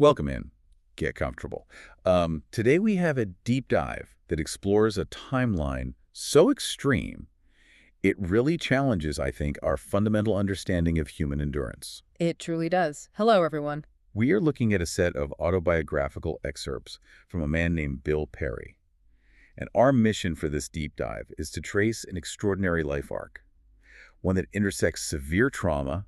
Welcome in. Get comfortable. Today we have a deep dive that explores a timeline so extreme, it really challenges, I think, our fundamental understanding of human endurance. It truly does. Hello, everyone. We are looking at a set of autobiographical excerpts from a man named Bill Perry. And our mission for this deep dive is to trace an extraordinary life arc, one that intersects severe trauma,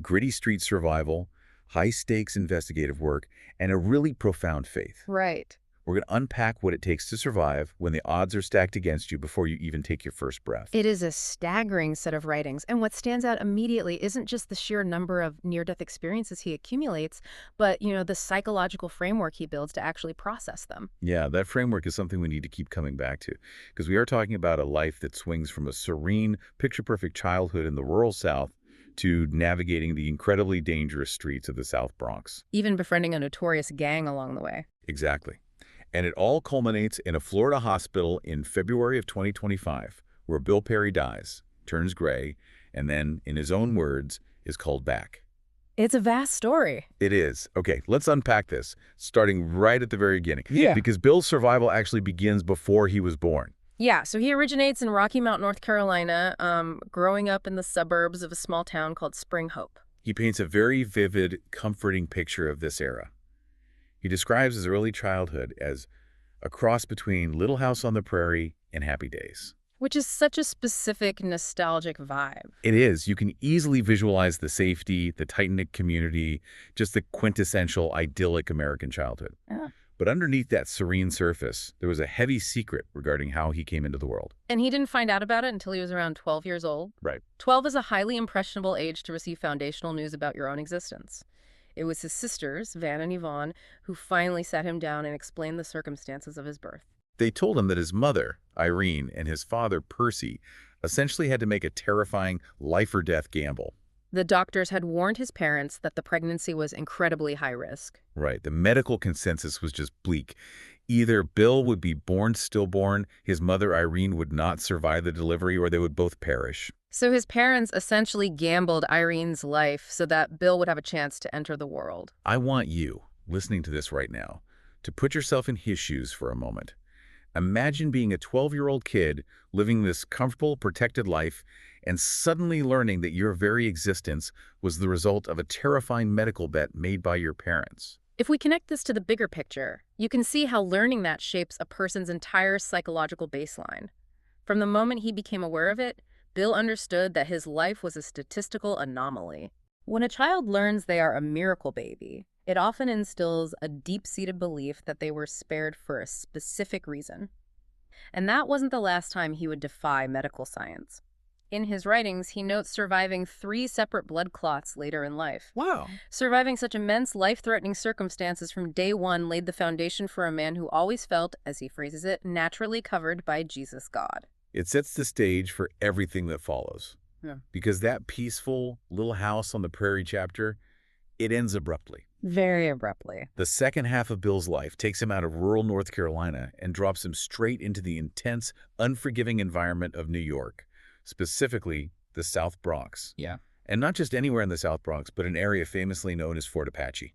gritty street survival, high-stakes investigative work, and a really profound faith. Right. We're going to unpack what it takes to survive when the odds are stacked against you before you even take your first breath. It is a staggering set of writings, and what stands out immediately isn't just the sheer number of near-death experiences he accumulates, but, the psychological framework he builds to actually process them. Yeah, that framework is something we need to keep coming back to, because we are talking about a life that swings from a serene, picture-perfect childhood in the rural South to navigating the incredibly dangerous streets of the South Bronx. Even befriending a notorious gang along the way. Exactly. And it all culminates in a Florida hospital in February of 2025, where Bill Perry dies, turns gray, and then, in his own words, is called back. It's a vast story. It is. Okay, let's unpack this, starting right at the very beginning. Yeah. Because Bill's survival actually begins before he was born. Yeah, so he originates in Rocky Mount, North Carolina, growing up in the suburbs of a small town called Spring Hope. He paints a very vivid, comforting picture of this era. He describes his early childhood as a cross between Little House on the Prairie and Happy Days. Which is such a specific, nostalgic vibe. It is. You can easily visualize the safety, the tight-knit community, just the quintessential idyllic American childhood. Yeah. But underneath that serene surface, there was a heavy secret regarding how he came into the world. And he didn't find out about it until he was around 12 years old. Right. 12 is a highly impressionable age to receive foundational news about your own existence. It was his sisters, Van and Yvonne, who finally sat him down and explained the circumstances of his birth. They told him that his mother, Irene, and his father, Percy, essentially had to make a terrifying life-or-death gamble. The doctors had warned his parents that the pregnancy was incredibly high risk. Right. The medical consensus was just bleak. Either Bill would be born stillborn, his mother, Irene, would not survive the delivery, or they would both perish. So his parents essentially gambled Irene's life so that Bill would have a chance to enter the world. I want you, listening to this right now, to put yourself in his shoes for a moment. Imagine being a 12-year-old kid living this comfortable, protected life and suddenly learning that your very existence was the result of a terrifying medical bet made by your parents. If we connect this to the bigger picture, you can see how learning that shapes a person's entire psychological baseline. From the moment he became aware of it, Bill understood that his life was a statistical anomaly. When a child learns they are a miracle baby, it often instills a deep-seated belief that they were spared for a specific reason. And that wasn't the last time he would defy medical science. In his writings, he notes surviving 3 separate blood clots later in life. Wow. Surviving such immense, life-threatening circumstances from day one laid the foundation for a man who always felt, as he phrases it, naturally covered by Jesus God. It sets the stage for everything that follows. Yeah. Because that peaceful Little House on the Prairie chapter, it ends abruptly. Very abruptly. The second half of Bill's life takes him out of rural North Carolina and drops him straight into the intense, unforgiving environment of New York, specifically the South Bronx. Yeah. And not just anywhere in the South Bronx, but an area famously known as Fort Apache.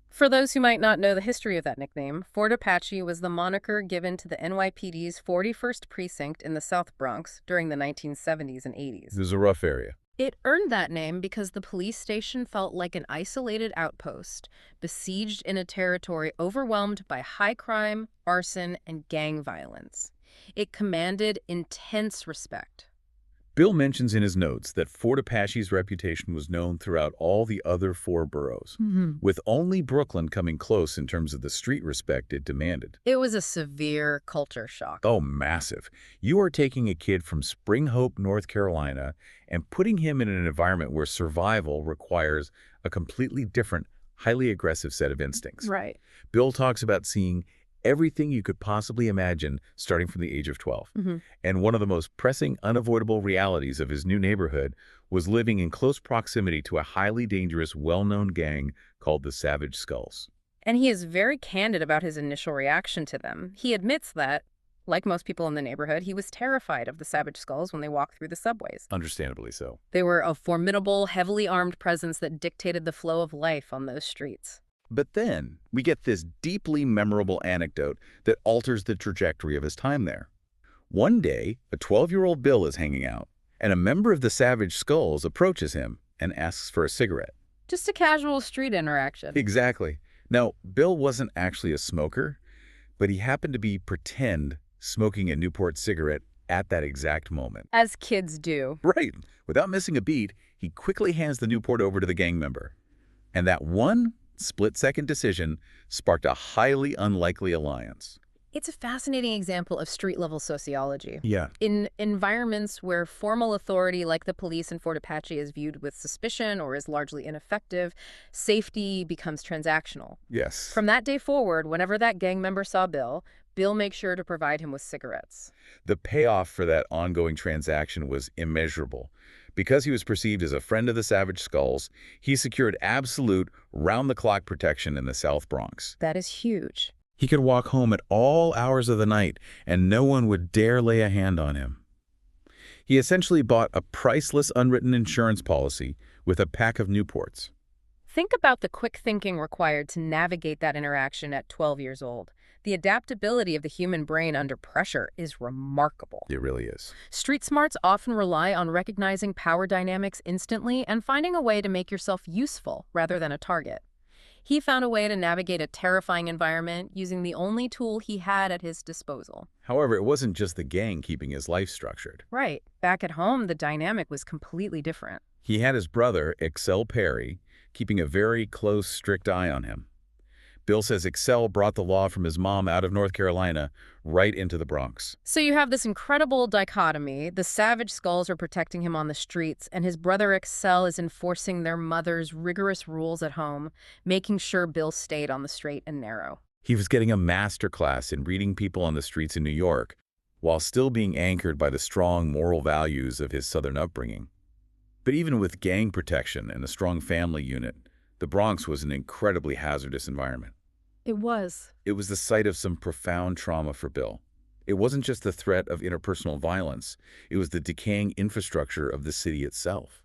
For those who might not know the history of that nickname, Fort Apache was the moniker given to the NYPD's 41st Precinct in the South Bronx during the 1970s and 80s. This is a rough area. It earned that name because the police station felt like an isolated outpost, besieged in a territory overwhelmed by high crime, arson, and gang violence. It commanded intense respect. Bill mentions in his notes that Fort Apache's reputation was known throughout all the other 4 boroughs, with only Brooklyn coming close in terms of the street respect it demanded. It was a severe culture shock. Oh, massive. You are taking a kid from Spring Hope, North Carolina, and putting him in an environment where survival requires a completely different, highly aggressive set of instincts. Right. Bill talks about seeing everything you could possibly imagine starting from the age of 12. And one of the most pressing, unavoidable realities of his new neighborhood was living in close proximity to a highly dangerous, well-known gang called the Savage Skulls. And he is very candid about his initial reaction to them. He admits that, like most people in the neighborhood, he was terrified of the Savage Skulls when they walked through the subways. Understandably so. They were a formidable, heavily armed presence that dictated the flow of life on those streets. But then we get this deeply memorable anecdote that alters the trajectory of his time there. One day, a 12-year-old Bill is hanging out, and a member of the Savage Skulls approaches him and asks for a cigarette. Just a casual street interaction. Exactly. Now, Bill wasn't actually a smoker, but he happened to be pretend smoking a Newport cigarette at that exact moment. As kids do. Right. Without missing a beat, he quickly hands the Newport over to the gang member. And that one split-second decision sparked a highly unlikely alliance. It's a fascinating example of street-level sociology. Yeah. In environments where formal authority like the police in Fort Apache is viewed with suspicion or is largely ineffective, safety becomes transactional. Yes. From that day forward, whenever that gang member saw Bill, Bill makes sure to provide him with cigarettes. The payoff for that ongoing transaction was immeasurable. Because he was perceived as a friend of the Savage Skulls, he secured absolute round-the-clock protection in the South Bronx. That is huge. He could walk home at all hours of the night, and no one would dare lay a hand on him. He essentially bought a priceless unwritten insurance policy with a pack of Newports. Think about the quick thinking required to navigate that interaction at 12 years old. The adaptability of the human brain under pressure is remarkable. It really is. Street smarts often rely on recognizing power dynamics instantly and finding a way to make yourself useful rather than a target. He found a way to navigate a terrifying environment using the only tool he had at his disposal. However, it wasn't just the gang keeping his life structured. Right. Back at home, the dynamic was completely different. He had his brother, Excel Perry, keeping a very close, strict eye on him. Bill says Excel brought the law from his mom out of North Carolina right into the Bronx. So you have this incredible dichotomy. The Savage Skulls are protecting him on the streets, and his brother Excel is enforcing their mother's rigorous rules at home, making sure Bill stayed on the straight and narrow. He was getting a master class in reading people on the streets in New York, while still being anchored by the strong moral values of his Southern upbringing. But even with gang protection and a strong family unit, the Bronx was an incredibly hazardous environment. It was. It was the site of some profound trauma for Bill. It wasn't just the threat of interpersonal violence, it was the decaying infrastructure of the city itself.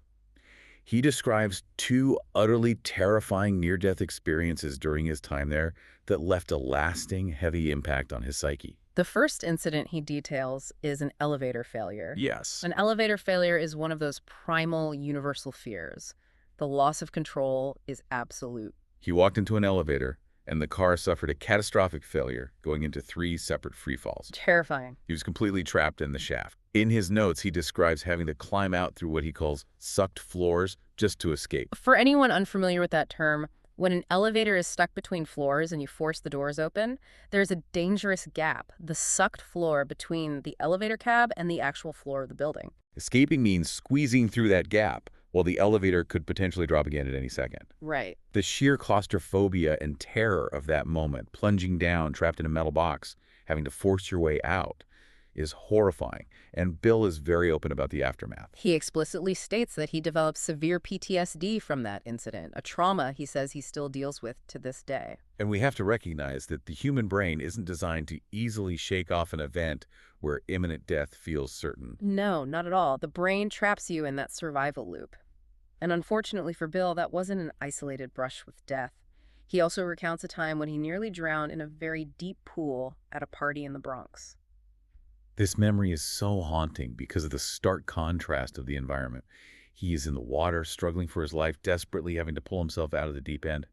He describes two utterly terrifying near-death experiences during his time there that left a lasting, heavy impact on his psyche. The first incident he details is an elevator failure. Yes. An elevator failure is one of those primal, universal fears. The loss of control is absolute. He walked into an elevator, and the car suffered a catastrophic failure, going into 3 separate freefalls. Terrifying. He was completely trapped in the shaft. In his notes, he describes having to climb out through what he calls sucked floors just to escape. For anyone unfamiliar with that term, when an elevator is stuck between floors and you force the doors open, there's a dangerous gap, the sucked floor between the elevator cab and the actual floor of the building. Escaping means squeezing through that gap, while the elevator could potentially drop again at any second. Right. The sheer claustrophobia and terror of that moment, plunging down, trapped in a metal box, having to force your way out, is horrifying, and Bill is very open about the aftermath. He explicitly states that he developed severe PTSD from that incident, a trauma he says he still deals with to this day. And we have to recognize that the human brain isn't designed to easily shake off an event where imminent death feels certain. No, not at all. The brain traps you in that survival loop. And unfortunately for Bill, that wasn't an isolated brush with death. He also recounts a time when he nearly drowned in a very deep pool at a party in the Bronx. This memory is so haunting because of the stark contrast of the environment. He is in the water, struggling for his life, desperately having to pull himself out of the deep end.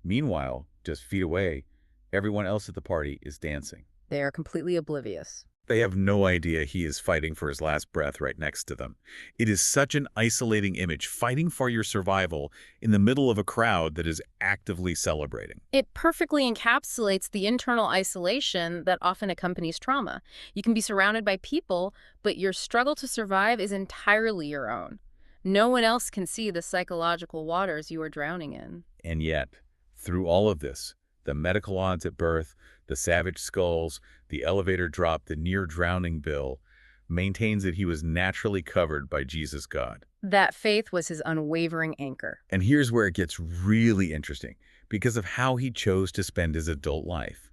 Meanwhile, just feet away, everyone else at the party is dancing. They are completely oblivious. They have no idea he is fighting for his last breath right next to them. It is such an isolating image, fighting for your survival in the middle of a crowd that is actively celebrating. It perfectly encapsulates the internal isolation that often accompanies trauma. You can be surrounded by people, but your struggle to survive is entirely your own. No one else can see the psychological waters you are drowning in. And yet, through all of this, the medical odds at birth, the Savage Skulls, the elevator drop, the near-drowning Bill, maintains that he was naturally covered by Jesus God. That faith was his unwavering anchor. And here's where it gets really interesting, because of how he chose to spend his adult life.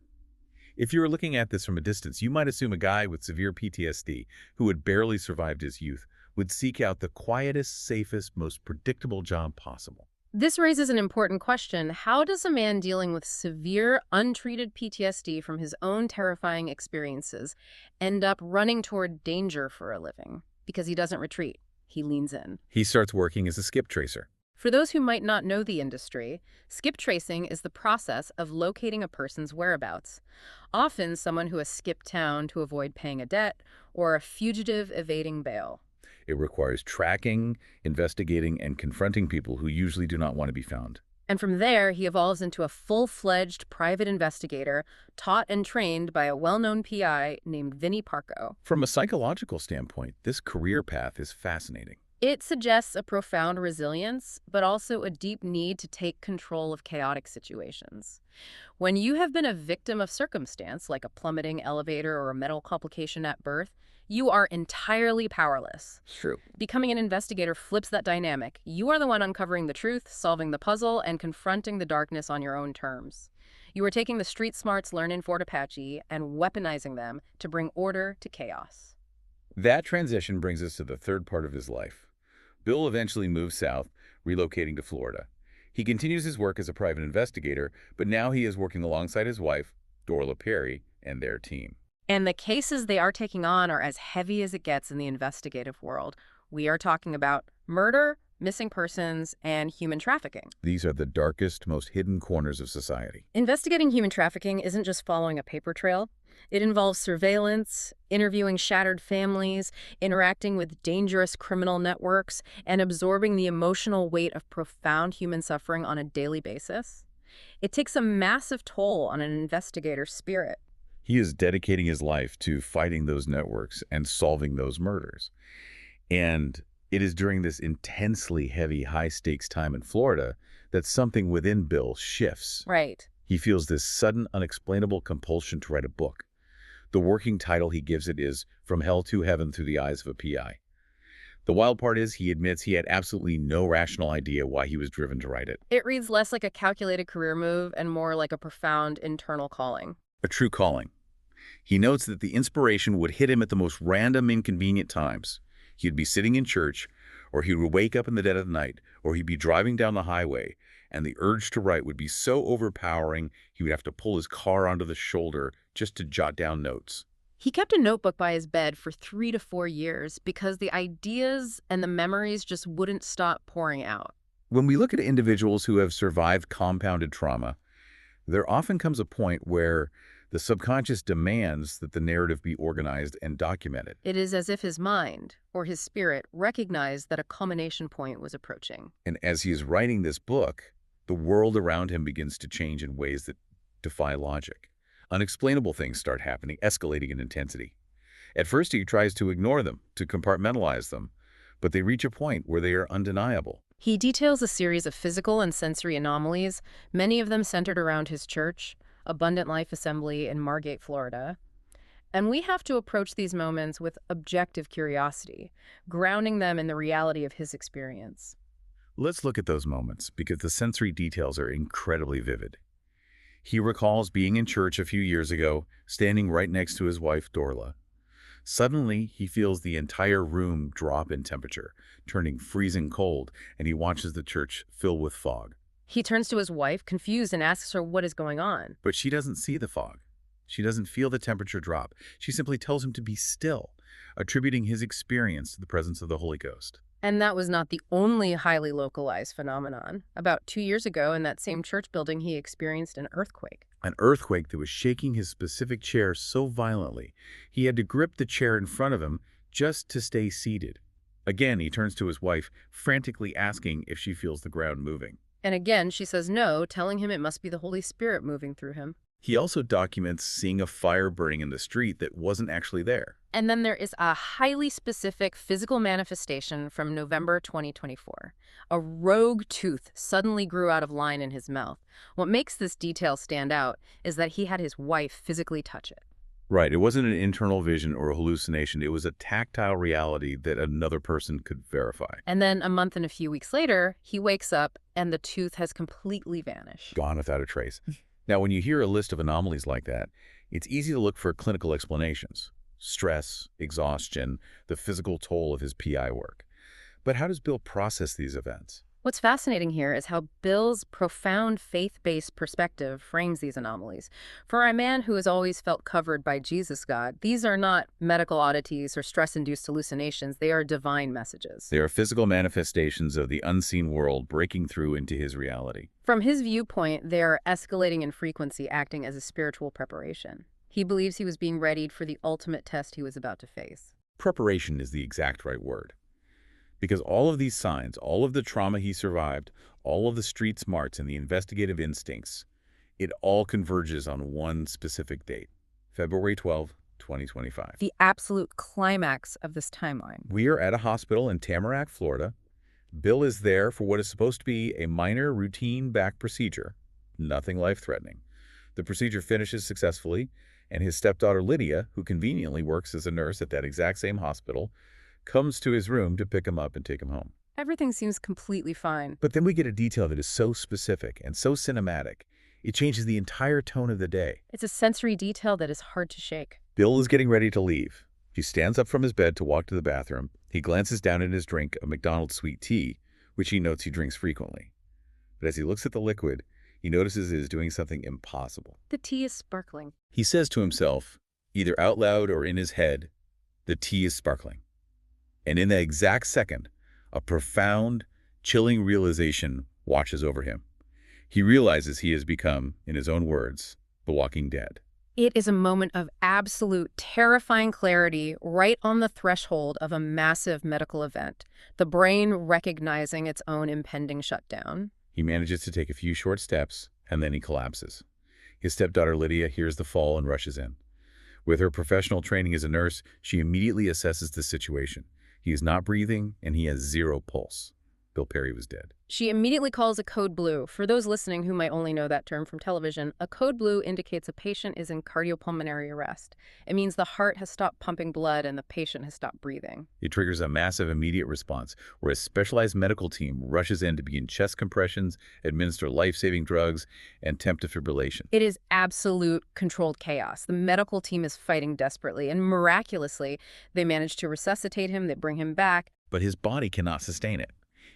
If you were looking at this from a distance, you might assume a guy with severe PTSD, who had barely survived his youth, would seek out the quietest, safest, most predictable job possible. This raises an important question. How does a man dealing with severe, untreated PTSD from his own terrifying experiences end up running toward danger for a living? Because he doesn't retreat. He leans in. He starts working as a skip tracer. For those who might not know the industry, skip tracing is the process of locating a person's whereabouts. Often someone who has skipped town to avoid paying a debt or a fugitive evading bail. It requires tracking, investigating, and confronting people who usually do not want to be found. And from there, he evolves into a full-fledged private investigator, taught and trained by a well-known PI named Vinny Parco. From a psychological standpoint, this career path is fascinating. It suggests a profound resilience, but also a deep need to take control of chaotic situations. When you have been a victim of circumstance, like a plummeting elevator or a medical complication at birth, you are entirely powerless. True. Becoming an investigator flips that dynamic. You are the one uncovering the truth, solving the puzzle, and confronting the darkness on your own terms. You are taking the street smarts learned in Fort Apache and weaponizing them to bring order to chaos. That transition brings us to the third part of his life. Bill eventually moves south, relocating to Florida. He continues his work as a private investigator, but now he is working alongside his wife, Dorla Perry, and their team. And the cases they are taking on are as heavy as it gets in the investigative world. We are talking about murder, missing persons, and human trafficking. These are the darkest, most hidden corners of society. Investigating human trafficking isn't just following a paper trail. It involves surveillance, interviewing shattered families, interacting with dangerous criminal networks, and absorbing the emotional weight of profound human suffering on a daily basis. It takes a massive toll on an investigator's spirit. He is dedicating his life to fighting those networks and solving those murders. And it is during this intensely heavy, high-stakes time in Florida that something within Bill shifts. Right. He feels this sudden, unexplainable compulsion to write a book. The working title he gives it is From Hell to Heaven Through the Eyes of a PI. The wild part is he admits he had absolutely no rational idea why he was driven to write it. It reads less like a calculated career move and more like a profound internal calling. A true calling. He notes that the inspiration would hit him at the most random, inconvenient times. He'd be sitting in church, or he would wake up in the dead of the night, or he'd be driving down the highway, and the urge to write would be so overpowering he would have to pull his car onto the shoulder just to jot down notes. He kept a notebook by his bed for 3 to 4 years because the ideas and the memories just wouldn't stop pouring out. When we look at individuals who have survived compounded trauma, there often comes a point where the subconscious demands that the narrative be organized and documented. It is as if his mind, or his spirit, recognized that a culmination point was approaching. And as he is writing this book, the world around him begins to change in ways that defy logic. Unexplainable things start happening, escalating in intensity. At first, he tries to ignore them, to compartmentalize them, but they reach a point where they are undeniable. He details a series of physical and sensory anomalies, many of them centered around his church, Abundant Life Assembly in Margate, Florida. And we have to approach these moments with objective curiosity, grounding them in the reality of his experience. Let's look at those moments, because the sensory details are incredibly vivid. He recalls being in church a few years ago, standing right next to his wife, Dorla. Suddenly, he feels the entire room drop in temperature, turning freezing cold, and he watches the church fill with fog. He turns to his wife, confused, and asks her what is going on. But she doesn't see the fog. She doesn't feel the temperature drop. She simply tells him to be still, attributing his experience to the presence of the Holy Ghost. And that was not the only highly localized phenomenon. About 2 years ago, in that same church building, he experienced an earthquake. An earthquake that was shaking his specific chair so violently, he had to grip the chair in front of him just to stay seated. Again, he turns to his wife, frantically asking if she feels the ground moving. And again, she says no, telling him it must be the Holy Spirit moving through him. He also documents seeing a fire burning in the street that wasn't actually there. And then there is a highly specific physical manifestation from November 2024. A rogue tooth suddenly grew out of line in his mouth. What makes this detail stand out is that he had his wife physically touch it. Right, it wasn't an internal vision or a hallucination. It was a tactile reality that another person could verify. And then a month and a few weeks later, he wakes up and the tooth has completely vanished. Gone without a trace. Now, when you hear a list of anomalies like that, it's easy to look for clinical explanations. Stress, exhaustion, the physical toll of his PI work. But how does Bill process these events? What's fascinating here is how Bill's profound faith-based perspective frames these anomalies. For a man who has always felt covered by Jesus God, these are not medical oddities or stress-induced hallucinations, they are divine messages. They are physical manifestations of the unseen world breaking through into his reality. From his viewpoint, they are escalating in frequency, acting as a spiritual preparation. He believes he was being readied for the ultimate test he was about to face. Preparation is the exact right word. Because all of these signs, all of the trauma he survived, all of the street smarts and the investigative instincts, it all converges on one specific date, February 12, 2025. The absolute climax of this timeline. We are at a hospital in Tamarack, Florida. Bill is there for what is supposed to be a minor routine back procedure, nothing life-threatening. The procedure finishes successfully, and his stepdaughter Lydia, who conveniently works as a nurse at that exact same hospital, comes to his room to pick him up and take him home. Everything seems completely fine. But then we get a detail that is so specific and so cinematic, it changes the entire tone of the day. It's a sensory detail that is hard to shake. Bill is getting ready to leave. He stands up from his bed to walk to the bathroom. He glances down at his drink of McDonald's sweet tea, which he notes he drinks frequently. But as he looks at the liquid, he notices it is doing something impossible. The tea is sparkling. He says to himself, either out loud or in his head, the tea is sparkling. And in that exact second, a profound, chilling realization washes over him. He realizes he has become, in his own words, the walking dead. It is a moment of absolute, terrifying clarity right on the threshold of a massive medical event, the brain recognizing its own impending shutdown. He manages to take a few short steps, and then he collapses. His stepdaughter Lydia hears the fall and rushes in. With her professional training as a nurse, she immediately assesses the situation. He is not breathing, and he has zero pulse. Bill Perry was dead. She immediately calls a code blue. For those listening who might only know that term from television, a code blue indicates a patient is in cardiopulmonary arrest. It means the heart has stopped pumping blood and the patient has stopped breathing. It triggers a massive immediate response where a specialized medical team rushes in to begin chest compressions, administer life-saving drugs, and attempt defibrillation. It is absolute controlled chaos. The medical team is fighting desperately, and miraculously, they manage to resuscitate him, they bring him back. But his body cannot sustain it.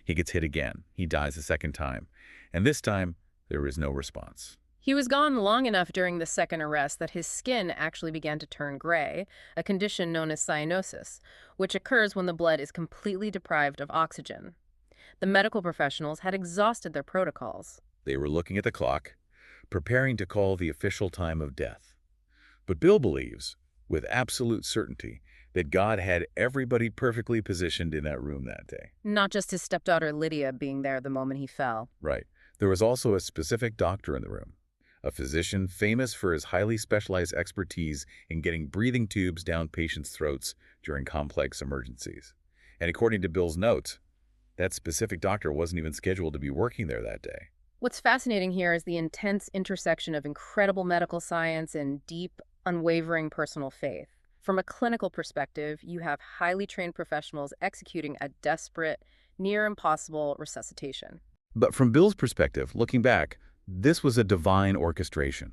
He gets hit again. He dies a second time. And this time, there is no response. He was gone long enough during the second arrest that his skin actually began to turn gray, a condition known as cyanosis, which occurs when the blood is completely deprived of oxygen. The medical professionals had exhausted their protocols. They were looking at the clock, preparing to call the official time of death. But Bill believes, with absolute certainty, that God had everybody perfectly positioned in that room that day. Not just his stepdaughter Lydia being there the moment he fell. Right. There was also a specific doctor in the room, a physician famous for his highly specialized expertise in getting breathing tubes down patients' throats during complex emergencies. And according to Bill's notes, that specific doctor wasn't even scheduled to be working there that day. What's fascinating here is the intense intersection of incredible medical science and deep, unwavering personal faith. From a clinical perspective, you have highly trained professionals executing a desperate, near-impossible resuscitation. But from Bill's perspective, looking back, this was a divine orchestration.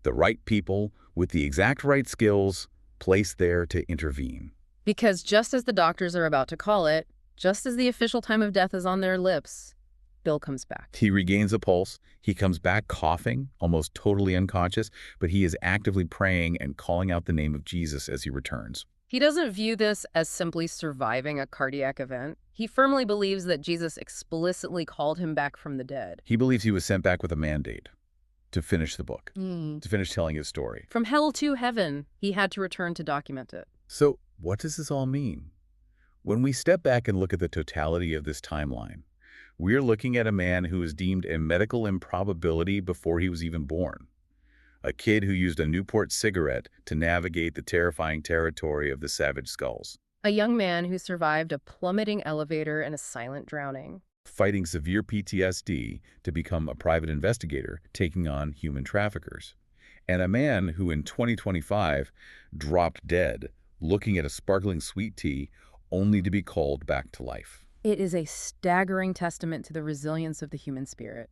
The right people with the exact right skills placed there to intervene. Because just as the doctors are about to call it, just as the official time of death is on their lips, Bill comes back. He regains a pulse. He comes back coughing, almost totally unconscious, but he is actively praying and calling out the name of Jesus as he returns. He doesn't view this as simply surviving a cardiac event. He firmly believes that Jesus explicitly called him back from the dead. He believes he was sent back with a mandate to finish the book, to to finish telling his story. From hell to heaven, he had to return to document it. So what does this all mean? When we step back and look at the totality of this timeline, we're looking at a man who was deemed a medical improbability before he was even born. A kid who used a Newport cigarette to navigate the terrifying territory of the Savage Skulls. A young man who survived a plummeting elevator and a silent drowning. Fighting severe PTSD to become a private investigator, taking on human traffickers. And a man who in 2025 dropped dead, looking at a sparkling sweet tea, only to be called back to life. It is a staggering testament to the resilience of the human spirit.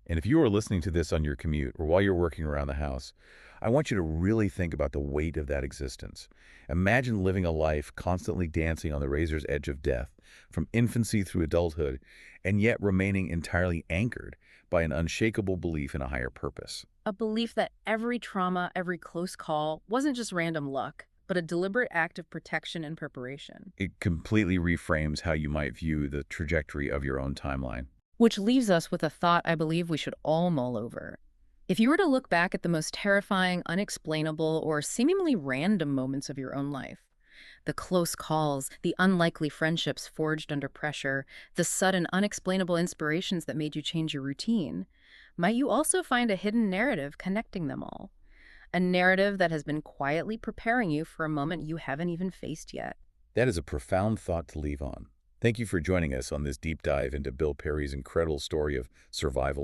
And if you are listening to this on your commute or while you're working around the house, I want you to really think about the weight of that existence. Imagine living a life constantly dancing on the razor's edge of death, from infancy through adulthood, and yet remaining entirely anchored by an unshakable belief in a higher purpose. A belief that every trauma, every close call wasn't just random luck, but a deliberate act of protection and preparation. It completely reframes how you might view the trajectory of your own timeline. Which leaves us with a thought I believe we should all mull over. If you were to look back at the most terrifying, unexplainable, or seemingly random moments of your own life, the close calls, the unlikely friendships forged under pressure, the sudden, unexplainable inspirations that made you change your routine, might you also find a hidden narrative connecting them all? A narrative that has been quietly preparing you for a moment you haven't even faced yet. That is a profound thought to leave on. Thank you for joining us on this deep dive into Bill Perry's incredible story of survival